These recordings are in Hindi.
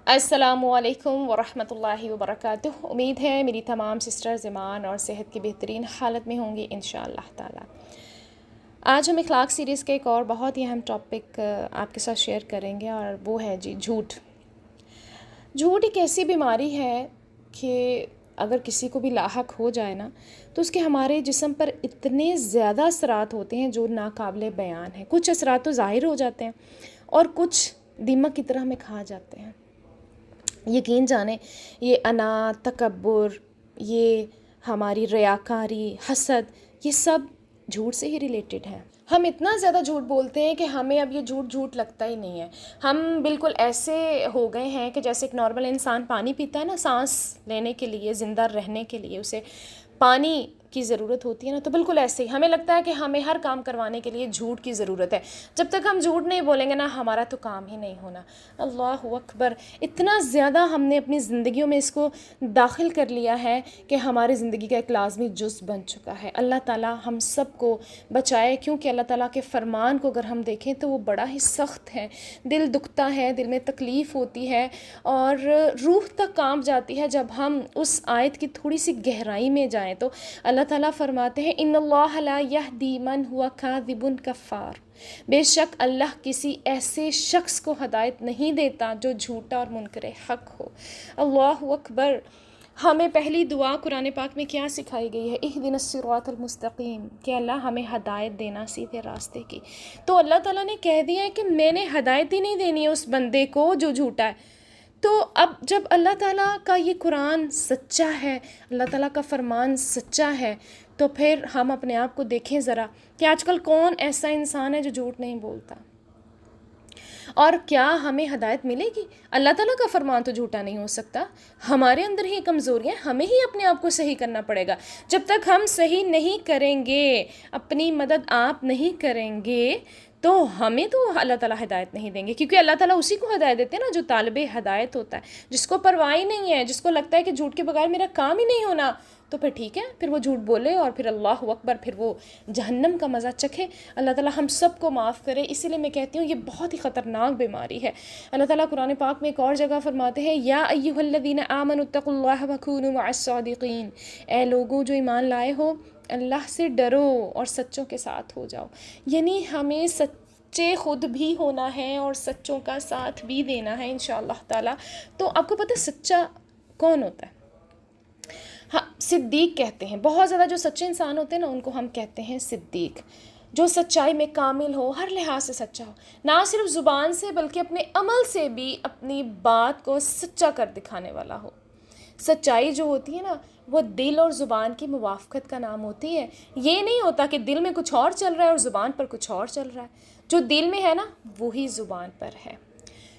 अस्सलामुअलैकुम वरहमतुल्लाहि वबरकातुह। उम्मीद है मेरी तमाम सिस्टर्स ईमान और सेहत की बेहतरीन हालत में होंगी इंशाअल्लाह ताला। आज हम इखलाक सीरीज़ के एक और बहुत ही अहम टॉपिक आपके साथ शेयर करेंगे और वो है जी झूठ। झूठ एक ऐसी बीमारी है कि अगर किसी को भी लाहक हो जाए ना तो उसके हमारे जिस्म पर इतने ज़्यादा असरात होते हैं जो नाकाबिले बयान हैं। कुछ असरात तो ज़ाहिर हो जाते हैं और कुछ दीमक की तरह हमें खा जाते हैं। यकीन जाने ये अना, तकब्बुर, ये हमारी रियाकारी, हसद, ये सब झूठ से ही रिलेटेड है। हम इतना ज़्यादा झूठ बोलते हैं कि हमें अब ये झूठ झूठ लगता ही नहीं है। हम बिल्कुल ऐसे हो गए हैं कि जैसे एक नॉर्मल इंसान पानी पीता है ना, सांस लेने के लिए, ज़िंदा रहने के लिए उसे पानी की ज़रूरत होती है ना, तो बिल्कुल ऐसे ही हमें लगता है कि हमें हर काम करवाने के लिए झूठ की ज़रूरत है। जब तक हम झूठ नहीं बोलेंगे ना, हमारा तो काम ही नहीं होना। अल्लाह अकबर। इतना ज़्यादा हमने अपनी ज़िंदगियों में इसको दाखिल कर लिया है कि हमारी ज़िंदगी का एक लाजमी जुज़ बन चुका है। अल्लाह ताला हम सब को बचाए, क्योंकि अल्लाह ताला के फ़रमान को अगर हम देखें तो वो बड़ा ही सख्त है। दिल दुखता है, दिल में तकलीफ़ होती है और रूह तक कांप जाती है जब हम उस आयत की थोड़ी सी गहराई में जाएँ। तो अल्लाह ताला फरमाते हैं, इन्नल्लाह ला यहदी मन हुआ काज़िबुन कफ़ार। बेशक अल्लाह किसी ऐसे शख्स को हदायत नहीं देता जो झूठा और मुनकर हक हो। अल्लाह अकबर। हमें पहली दुआ कुरान पाक में क्या सिखाई गई है? इहदिनस सिरातल मुस्तकीम, कि अल्लाह हमें हदायत देना सीधे रास्ते की। तो अल्लाह ताला ने कह दिया है कि मैंने हदायत ही नहीं देनी है उस बंदे को जो झूठा है। तो अब जब अल्लाह ताला का ये कुरान सच्चा है, अल्लाह ताला का फरमान सच्चा है, तो फिर हम अपने आप को देखें ज़रा कि आजकल कौन ऐसा इंसान है जो झूठ नहीं बोलता। और क्या हमें हदायत मिलेगी? अल्लाह ताला का फरमान तो झूठा नहीं हो सकता। हमारे अंदर ही कमज़ोरियाँ, हमें ही अपने आप को सही करना पड़ेगा। जब तक हम सही नहीं करेंगे, अपनी मदद आप नहीं करेंगे, तो हमें तो अल्लाह ताला हिदायत नहीं देंगे, क्योंकि अल्लाह ताला उसी को हिदायत देते हैं ना जो तालिबे हिदायत होता है, जिसको परवाह ही नहीं है, जिसको लगता है कि झूठ के बगैर मेरा काम ही नहीं होना। तो फिर ठीक है, फिर वो झूठ बोले और फिर अल्लाह अकबर, फिर वो जहन्नम का मज़ा चखे। अल्लाह ताला हम सब को माफ़ करे। इसीलिए मैं कहती हूँ ये बहुत ही ख़तरनाक बीमारी है। अल्लाह ताला कुरान पाक में एक और जगह फरमाते हैं, या अय्युहल्लज़ीना आमनुत्तकुल्लाह वकूनु मअस्सादिक़ीन, ए लोगों जो ईमान लाए हो, अल्लाह से डरो और सच्चों के साथ हो जाओ। यानी हमें सच्चे खुद भी होना है और सच्चों का साथ भी देना है इंशाअल्लाह ताला। तो आपको पता है सच्चा कौन होता है? हाँ, सिद्दीक कहते हैं। बहुत ज़्यादा जो सच्चे इंसान होते हैं ना, उनको हम कहते हैं सिद्दीक। जो सच्चाई में कामिल हो, हर लिहाज से सच्चा हो, ना सिर्फ ज़ुबान से बल्कि अपने अमल से भी अपनी बात को सच्चा कर दिखाने वाला हो। सच्चाई जो होती है ना, वो दिल और ज़ुबान की मुवाफ़क़त का नाम होती है। ये नहीं होता कि दिल में कुछ और चल रहा है और ज़ुबान पर कुछ और चल रहा है। जो दिल में है ना, वही ज़ुबान पर है।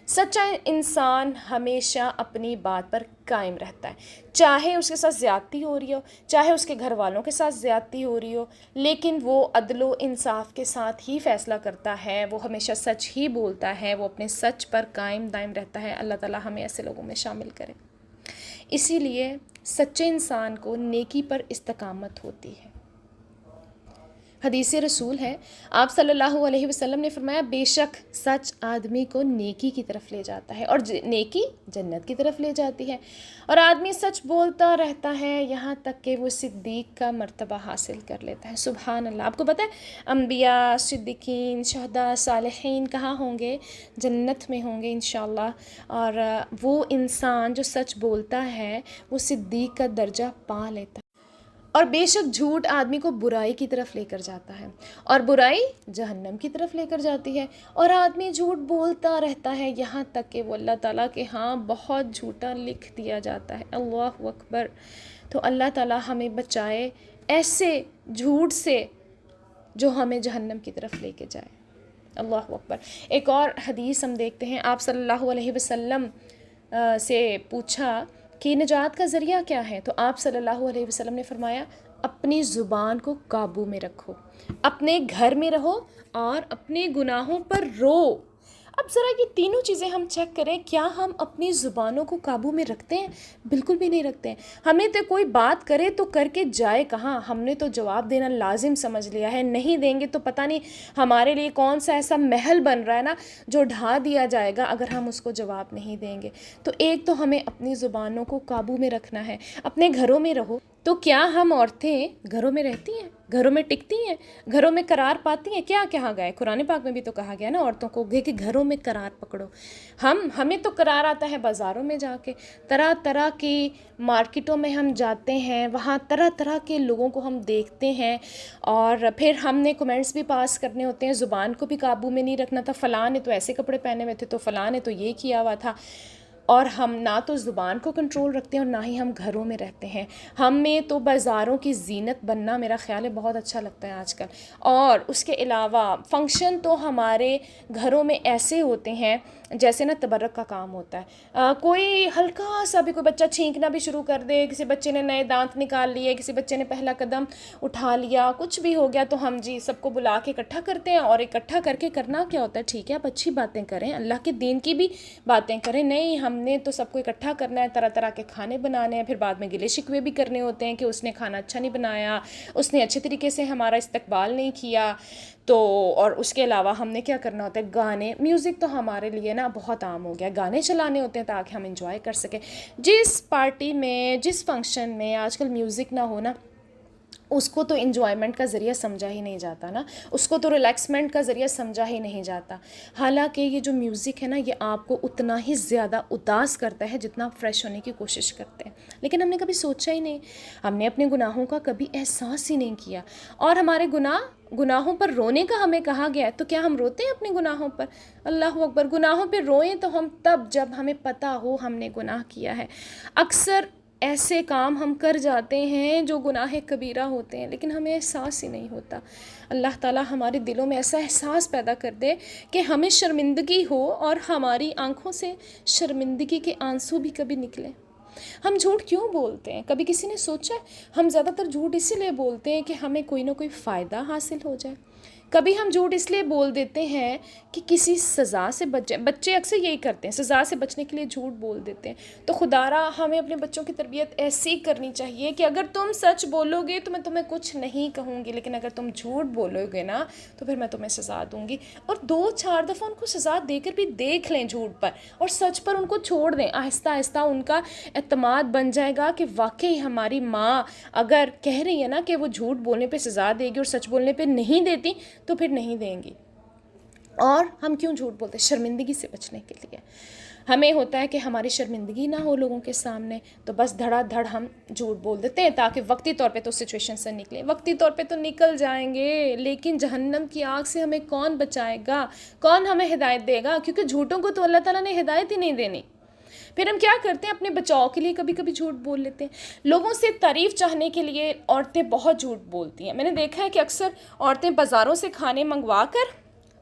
सच्चा इंसान हमेशा अपनी बात पर कायम रहता है, चाहे उसके साथ ज़्यादती हो रही हो, चाहे उसके घर वालों के साथ ज़्यादती हो रही हो, लेकिन वो अदलो इंसाफ के साथ ही फ़ैसला करता है। वो हमेशा सच ही बोलता है, वो अपने सच पर कायम दायम रहता है। अल्लाह ताला हमें ऐसे लोगों में शामिल करे। इसीलिए सच्चे इंसान को नेकी पर इस्तकामत होती है। हदीस रसूल है, आप सल्लल्लाहु अलैहि वसल्लम ने फरमाया, बेशक सच आदमी को नेकी की तरफ ले जाता है और नेकी जन्नत की तरफ ले जाती है। और आदमी सच बोलता रहता है यहाँ तक कि वो सिद्दीक का मर्तबा हासिल कर लेता है। सुभान अल्लाह। आपको पता है अम्बिया, सिद्दीकीन, शहदा, सालिहीन कहाँ होंगे? जन्नत में होंगे इंशाअल्लाह। और वो इंसान जो सच बोलता है वो सिद्दीक का दर्जा पा लेता है। और बेशक झूठ आदमी को बुराई की तरफ लेकर जाता है और बुराई जहन्नम की तरफ लेकर जाती है। और आदमी झूठ बोलता रहता है यहाँ तक कि वो अल्लाह ताला के हाँ बहुत झूठा लिख दिया जाता है। अल्लाह अकबर। तो अल्लाह ताला हमें बचाए ऐसे झूठ से जो हमें जहन्नम की तरफ लेके जाए। अल्लाह अकबर। एक और हदीस हम देखते हैं, आप सल्लल्लाहु अलैहि वसल्लम से पूछा कि निजात का ज़रिया क्या है? तो आप सल्लल्लाहु अलैहि वसल्लम ने फरमाया, अपनी ज़ुबान को काबू में रखो, अपने घर में रहो और अपने गुनाहों पर रो। अब ज़रा ये तीनों चीज़ें हम चेक करें, क्या हम अपनी ज़ुबानों को काबू में रखते हैं? बिल्कुल भी नहीं रखते हैं। हमें तो कोई बात करे तो करके जाए कहाँ, हमने तो जवाब देना लाजिम समझ लिया है। नहीं देंगे तो पता नहीं हमारे लिए कौन सा ऐसा महल बन रहा है ना जो ढा दिया जाएगा अगर हम उसको जवाब नहीं देंगे। तो एक तो हमें अपनी ज़ुबानों को काबू में रखना है। अपने घरों में रहो, तो क्या हम औरतें घरों में रहती हैं, घरों में टिकती हैं, घरों में करार पाती हैं? क्या कहा गया है कुरान पाक में भी तो कहा गया ना औरतों को कि घरों में करार पकड़ो। हमें तो करार आता है बाज़ारों में जाके, तरह तरह की मार्केटों में हम जाते हैं, वहाँ तरह तरह के लोगों को हम देखते हैं और फिर हमने कमेंट्स भी पास करने होते हैं। ज़ुबान को भी काबू में नहीं रखना था, फ़लाँ ने तो ऐसे कपड़े पहने हुए थे, तो फ़लाँ ने तो ये किया हुआ था। और हम ना तो ज़ुबान को कंट्रोल रखते हैं और ना ही हम घरों में रहते हैं। हमें तो बाज़ारों की ज़ीनत बनना मेरा ख़्याल है बहुत अच्छा लगता है आजकल। और उसके अलावा फ़ंक्शन तो हमारे घरों में ऐसे होते हैं जैसे ना तबर्रक का काम होता है। कोई हल्का सा भी, कोई बच्चा छींकना भी शुरू कर दे, किसी बच्चे ने नए दांत निकाल लिए, किसी बच्चे ने पहला कदम उठा लिया, कुछ भी हो गया, तो हम जी सबको बुला के इकट्ठा करते हैं। और इकट्ठा करके करना क्या होता है, ठीक है आप अच्छी बातें करें, अल्लाह के दीन की भी बातें करें, नहीं हमने तो सबको इकट्ठा करना है, तरह तरह के खाने बनाने हैं, फिर बाद में गिले शिकवे भी करने होते हैं कि उसने खाना अच्छा नहीं बनाया, उसने अच्छे तरीके से हमारा इस्तकबाल नहीं किया। तो और उसके अलावा हमने क्या करना होता है, गाने, म्यूज़िक तो हमारे लिए ना बहुत आम हो गया, गाने चलाने होते हैं ताकि हम इंजॉय कर सकें। जिस पार्टी में, जिस फंक्शन में आजकल म्यूज़िक ना हो ना, उसको तो इन्जॉयमेंट का ज़रिया समझा ही नहीं जाता ना, उसको तो रिलैक्समेंट का ज़रिया समझा ही नहीं जाता। हालांकि ये जो म्यूज़िक है ना, ये आपको उतना ही ज़्यादा उदास करता है जितना फ्रेश होने की कोशिश करते हैं। लेकिन हमने कभी सोचा ही नहीं, हमने अपने गुनाहों का कभी एहसास ही नहीं किया। और हमारे गुनाहों पर रोने का हमें कहा गया है, तो क्या हम रोते हैं अपने गुनाहों पर? अल्लाह अकबर, गुनाहों पर रोएं तो हम तब जब हमें पता हो हमने गुनाह किया है। अक्सर ऐसे काम हम कर जाते हैं जो गुनाह कबीरा होते हैं, लेकिन हमें एहसास ही नहीं होता। अल्लाह ताला हमारे दिलों में ऐसा एहसास पैदा कर दे कि हमें शर्मिंदगी हो और हमारी आंखों से शर्मिंदगी के आंसू भी कभी निकले। हम झूठ क्यों बोलते हैं, कभी किसी ने सोचा है? हम ज़्यादातर झूठ इसीलिए बोलते हैं कि हमें कोई ना कोई फ़ायदा हासिल हो जाए। कभी हम झूठ इसलिए बोल देते हैं कि किसी सज़ा से बच जाए। बच्चे अक्सर यही करते हैं, सज़ा से बचने के लिए झूठ बोल देते हैं। तो खुदारा हमें अपने बच्चों की तरबियत ऐसी करनी चाहिए कि अगर तुम सच बोलोगे तो मैं तुम्हें कुछ नहीं कहूँगी, लेकिन अगर तुम झूठ बोलोगे ना तो फिर मैं तुम्हें सज़ा दूँगी। और 2-4 दफ़ा उनको सज़ा देकर भी देख लें झूठ पर, और सच पर उनको छोड़ दें। आहिस्ता आहिस्ता उनका एतमाद बन जाएगा कि वाकई हमारी माँ अगर कह रही है ना कि वो झूठ बोलने पे सज़ा देगी और सच बोलने पे नहीं देती, तो फिर नहीं देंगी। और हम क्यों झूठ बोलते? शर्मिंदगी से बचने के लिए। हमें होता है कि हमारी शर्मिंदगी ना हो लोगों के सामने, तो बस धड़ाधड़ हम झूठ बोल देते हैं ताकि वक्ती तौर पे तो सिचुएशन से निकले। वक्ती तौर पे तो निकल जाएंगे, लेकिन जहन्नम की आग से हमें कौन बचाएगा, कौन हमें हिदायत देगा? क्योंकि झूठों को तो अल्लाह ताला ने हिदायत ही नहीं देनी। फिर हम क्या करते हैं, अपने बचाव के लिए कभी कभी झूठ बोल लेते हैं। लोगों से तारीफ़ चाहने के लिए औरतें बहुत झूठ बोलती हैं। मैंने देखा है कि अक्सर औरतें बाज़ारों से खाने मंगवा कर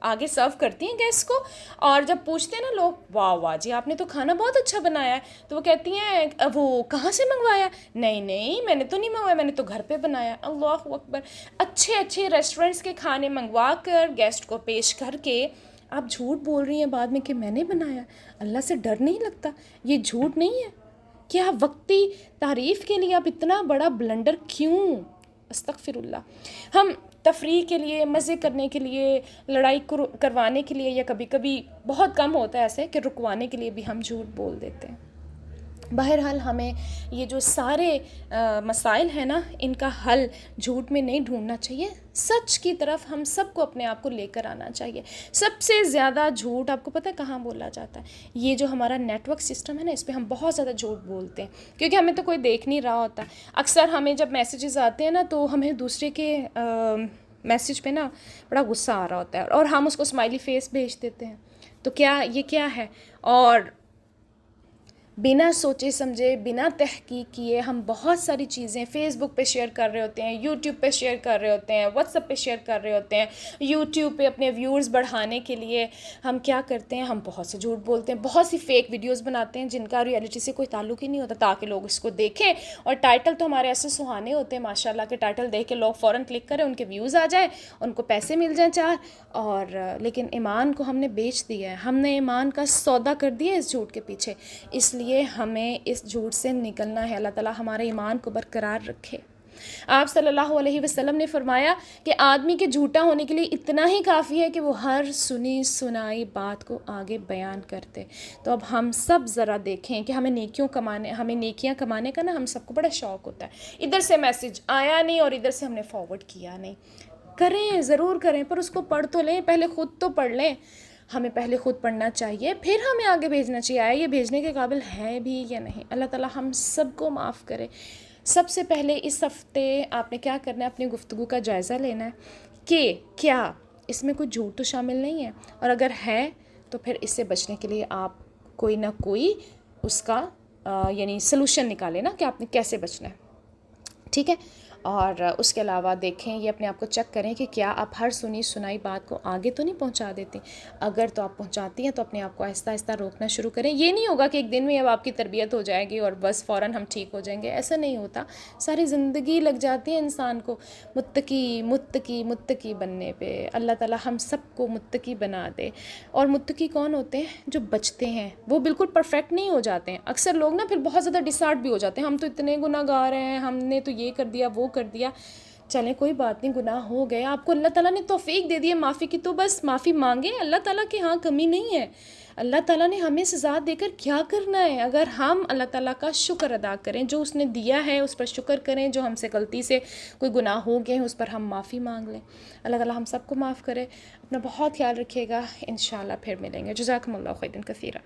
आगे सर्व करती हैं गेस्ट को, और जब पूछते हैं ना लोग, वाह वाह जी आपने तो खाना बहुत अच्छा बनाया है, तो वो कहती हैं वो कहाँ से मंगवाया? नहीं नहीं मैंने तो नहीं मंगवाया, मैंने तो घर पे बनाया। अल्लाह अकबर। अच्छे अच्छे रेस्टोरेंट्स के खाने मंगवा कर गेस्ट को पेश करके आप झूठ बोल रही हैं बाद में कि मैंने बनाया। अल्लाह से डर नहीं लगता? ये झूठ नहीं है क्या? वक्ती तारीफ़ के लिए आप इतना बड़ा ब्लंडर क्यों? अस्तगफिरुल्लाह। हम तफरीह के लिए, मज़े करने के लिए, लड़ाई करवाने के लिए, या कभी कभी बहुत कम होता है ऐसे कि रुकवाने के लिए भी हम झूठ बोल देते हैं। बहरहाल हमें ये जो सारे मसाइल हैं ना, इनका हल झूठ में नहीं ढूंढना चाहिए, सच की तरफ हम सबको अपने आप को लेकर आना चाहिए। सबसे ज़्यादा झूठ आपको पता है कहाँ बोला जाता है? ये जो हमारा नेटवर्क सिस्टम है ना, इस पर हम बहुत ज़्यादा झूठ बोलते हैं, क्योंकि हमें तो कोई देख नहीं रहा होता। अक्सर हमें जब मैसेजेस आते हैं ना, तो हमें दूसरे के मैसेज पे ना बड़ा गुस्सा आ रहा होता है और हम उसको स्माइली फेस भेज देते हैं। तो क्या ये क्या है? और बिना सोचे समझे, बिना तहकीक किए हम बहुत सारी चीज़ें फ़ेसबुक पे शेयर कर रहे होते हैं, यूट्यूब पे शेयर कर रहे होते हैं, व्हाट्सएप पे शेयर कर रहे होते हैं। यूट्यूब पे अपने व्यूज़ बढ़ाने के लिए हम क्या करते हैं, हम बहुत से झूठ बोलते हैं, बहुत सी फ़ेक वीडियोज़ बनाते हैं जिनका रियलिटी से कोई ताल्लुक ही नहीं होता, ताकि लोग इसको देखें। और टाइटल तो हमारे ऐसे सुहाने होते हैं माशाल्लाह के, टाइटल देख के लोग फ़ौरन क्लिक करें, उनके व्यूज़ आ जाए, उनको पैसे मिल जाएँ चार। और लेकिन ईमान को हमने बेच दिया है, हमने ईमान का सौदा कर दिया इस झूठ के पीछे। इसलिए हमें इस झूठ से निकलना है। अल्लाह ताला हमारे ईमान को बरकरार रखे। आप सल्लल्लाहु अलैहि वसल्लम ने फरमाया कि आदमी के झूठा होने के लिए इतना ही काफ़ी है कि वो हर सुनी सुनाई बात को आगे बयान करते। तो अब हम सब ज़रा देखें कि हमें नेकियां कमाने का ना हम सबको बड़ा शौक़ होता है। इधर से मैसेज आया नहीं और इधर से हमने फॉरवर्ड किया नहीं। करें, ज़रूर करें, पर उसको पढ़ तो लें, पहले ख़ुद तो पढ़ लें। हमें पहले ख़ुद पढ़ना चाहिए, फिर हमें आगे भेजना चाहिए। आया ये भेजने के काबिल है भी या नहीं। अल्लाह ताला हम सबको माफ़ करे। सबसे पहले इस हफ़्ते आपने क्या करना है, अपनी गुफ्तगू का जायज़ा लेना है कि क्या इसमें कोई झूठ तो शामिल नहीं है, और अगर है तो फिर इससे बचने के लिए आप कोई ना कोई उसका यानी सलूशन निकालें ना कि आपने कैसे बचना है। ठीक है। और उसके अलावा देखें, ये अपने आप को चेक करें कि क्या आप हर सुनी सुनाई बात को आगे तो नहीं पहुंचा देती। अगर तो आप पहुंचाती हैं तो अपने आप को आहिस्ता आहिस्ता रोकना शुरू करें। ये नहीं होगा कि एक दिन में अब आपकी तरबियत हो जाएगी और बस फ़ौरन हम ठीक हो जाएंगे, ऐसा नहीं होता। सारी ज़िंदगी लग जाती है इंसान को मुत्तकी मुत्तकी मुत्तकी बनने पे। अल्लाह ताला हम सबको मुत्तकी बना दे। और मुत्तकी कौन होते हैं? जो बचते हैं। वो बिल्कुल परफेक्ट नहीं हो जाते हैं। अक्सर लोग ना फिर बहुत ज़्यादा डिसहार्ट भी हो जाते हैं, हम तो इतने गुनाहगार हैं, हमने तो ये कर दिया वो कर दिया। चलें कोई बात नहीं, गुनाह हो गए, आपको अल्लाह ताला ने तौफीक दे दी है माफ़ी की, तो बस माफ़ी मांगें। अल्लाह ताला के यहाँ कमी नहीं है। अल्लाह ताला ने हमें सज़ा देकर क्या करना है? अगर हम अल्लाह ताला का शुक्र अदा करें, जो उसने दिया है उस पर शुक्र करें, जो हमसे गलती से कोई गुनाह हो गए हैं उस पर हम माफ़ी मांग लें। अल्लाह ताला हम सबको माफ़ करे। अपना बहुत ख्याल रखिएगा। इंशाअल्लाह फिर मिलेंगे। जज़ाकुमुल्लाह खैरन कसीरा।